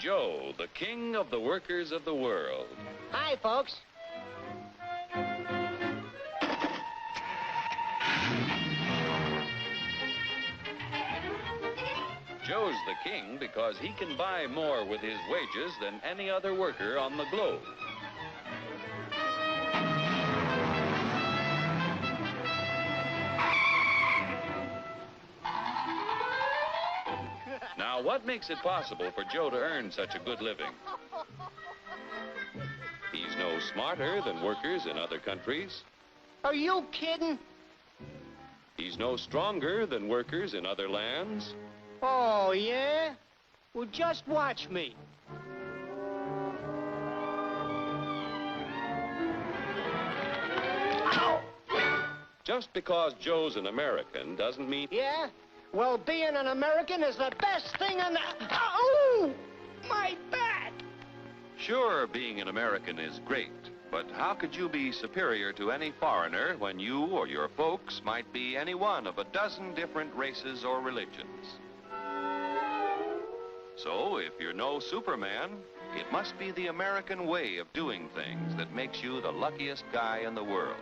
Joe, the king of the workers of the world. Hi, folks. Joe's the king because he can buy more with his wages than any other worker on the globe. Now, what makes it possible for Joe to earn such a good living? He's no smarter than workers in other countries. Are you kidding? He's no stronger than workers in other lands. Oh, yeah? Well, just watch me. Ow! Just because Joe's an American doesn't mean... Yeah? Well, being an American is the best thing in the... Oh! My back! Sure, being an American is great, but how could you be superior to any foreigner when you or your folks might be any one of a dozen different races or religions? So, if you're no Superman, it must be the American way of doing things that makes you the luckiest guy in the world.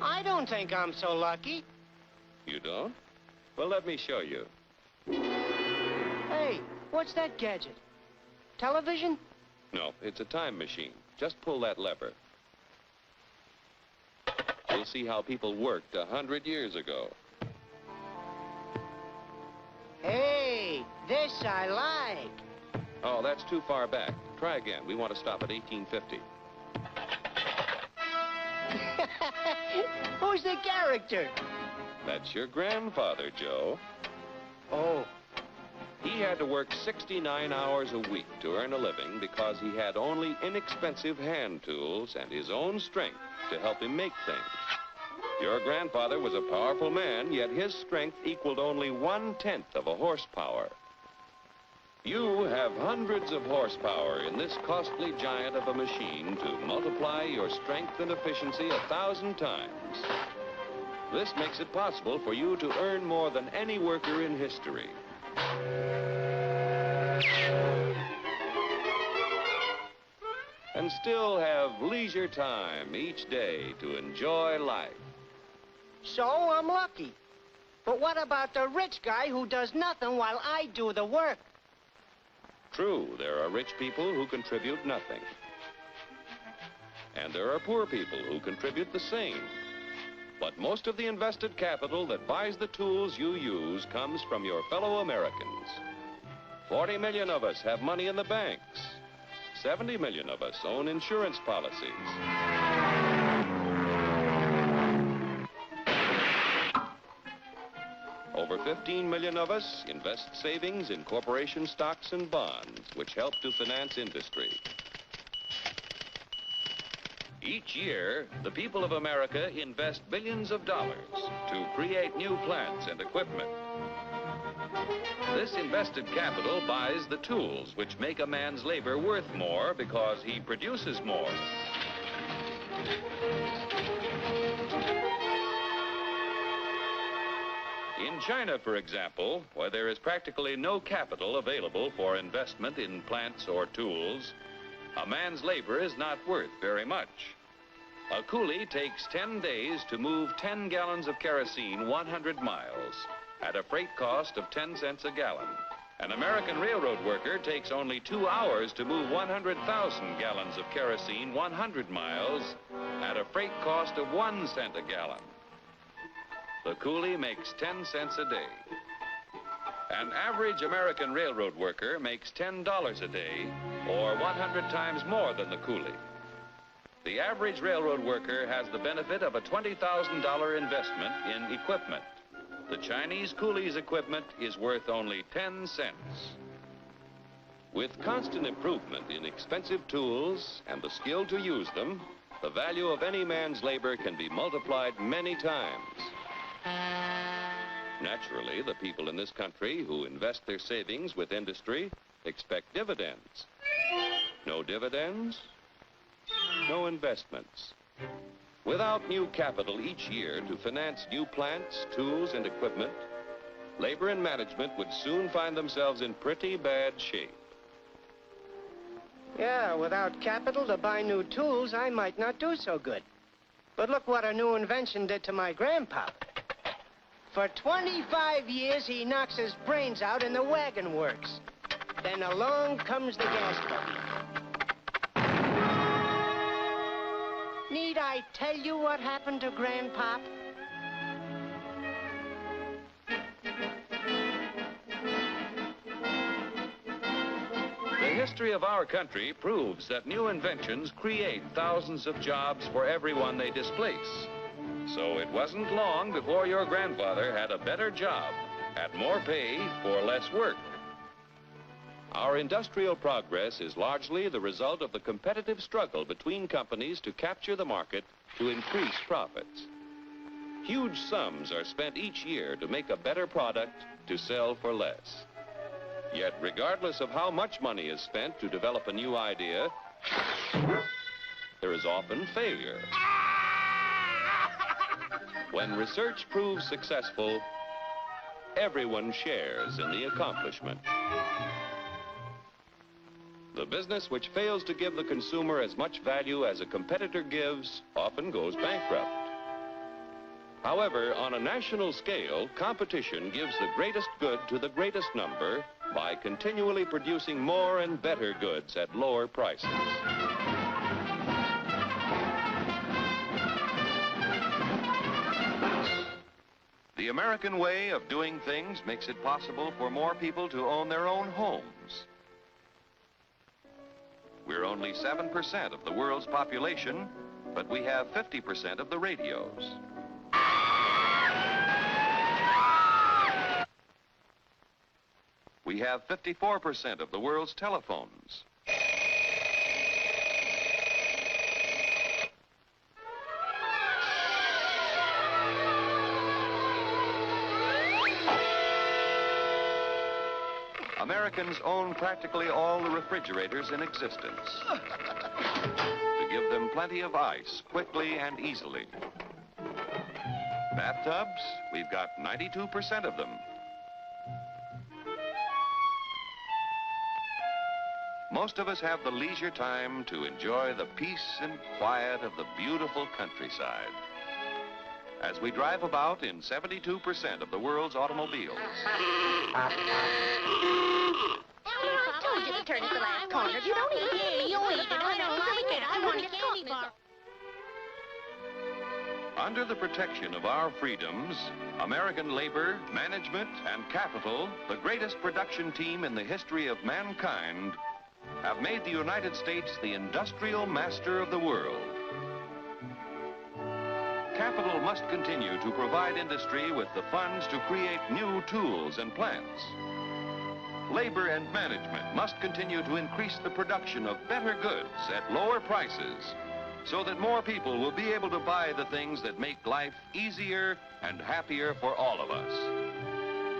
I don't think I'm so lucky. You don't? Well, let me show you. Hey, what's that gadget? Television? No, it's a time machine. Just pull that lever. You'll see how people worked 100 years ago. Hey, this I like. Oh, that's too far back. Try again. We want to stop at 1850. Who's the character? That's your grandfather, Joe. Oh. He had to work 69 hours a week to earn a living because he had only inexpensive hand tools and his own strength to help him make things. Your grandfather was a powerful man, yet his strength equaled only 1/10 of a horsepower. You have hundreds of horsepower in this costly giant of a machine to multiply your strength and efficiency 1,000 times. This makes it possible for you to earn more than any worker in history. And still have leisure time each day to enjoy life. So I'm lucky. But what about the rich guy who does nothing while I do the work? True, there are rich people who contribute nothing. And there are poor people who contribute the same. But most of the invested capital that buys the tools you use comes from your fellow Americans. 40 million of us have money in the banks. 70 million of us own insurance policies. Over 15 million of us invest savings in corporation stocks and bonds, which help to finance industry. Each year, the people of America invest billions of dollars to create new plants and equipment. This invested capital buys the tools which make a man's labor worth more because he produces more. In China, for example, where there is practically no capital available for investment in plants or tools, a man's labor is not worth very much. A coolie takes 10 days to move 10 gallons of kerosene 100 miles at a freight cost of 10 cents a gallon. An American railroad worker takes only 2 hours to move 100,000 gallons of kerosene 100 miles at a freight cost of 1 cent a gallon. The coolie makes 10 cents a day. An average American railroad worker makes $10 a day, or 100 times more than the coolie. The average railroad worker has the benefit of a $20,000 investment in equipment. The Chinese coolie's equipment is worth only 10 cents. With constant improvement in expensive tools and the skill to use them, the value of any man's labor can be multiplied many times. Naturally, the people in this country who invest their savings with industry expect dividends. No dividends, no investments. Without new capital each year to finance new plants, tools, and equipment, labor and management would soon find themselves in pretty bad shape. Yeah, without capital to buy new tools, I might not do so good. But look what a new invention did to my grandpa. For 25 years, he knocks his brains out in the wagon works. Then along comes the gas buggy. Need I tell you what happened to Grandpop? The history of our country proves that new inventions create thousands of jobs for everyone they displace. So it wasn't long before your grandfather had a better job, at more pay for less work. Our industrial progress is largely the result of the competitive struggle between companies to capture the market to increase profits. Huge sums are spent each year to make a better product to sell for less. Yet, regardless of how much money is spent to develop a new idea, there is often failure. When research proves successful, everyone shares in the accomplishment. The business which fails to give the consumer as much value as a competitor gives often goes bankrupt. However, on a national scale, competition gives the greatest good to the greatest number by continually producing more and better goods at lower prices. The American way of doing things makes it possible for more people to own their own homes. We're only 7% of the world's population, but we have 50% of the radios. We have 54% of the world's telephones. Americans own practically all the refrigerators in existence to give them plenty of ice quickly and easily. Bathtubs, we've got 92% of them. Most of us have the leisure time to enjoy the peace and quiet of the beautiful countryside as we drive about in 72% of the world's automobiles. I told you to turn at the last corner. You don't eat it. You eat it. I don't like it. I want a candy bar. Under the protection of our freedoms, American labor, management, and capital, the greatest production team in the history of mankind, have made the United States the industrial master of the world. Capital must continue to provide industry with the funds to create new tools and plants. Labor and management must continue to increase the production of better goods at lower prices so that more people will be able to buy the things that make life easier and happier for all of us.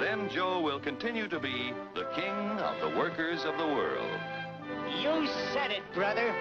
Then Joe will continue to be the king of the workers of the world. You said it, brother.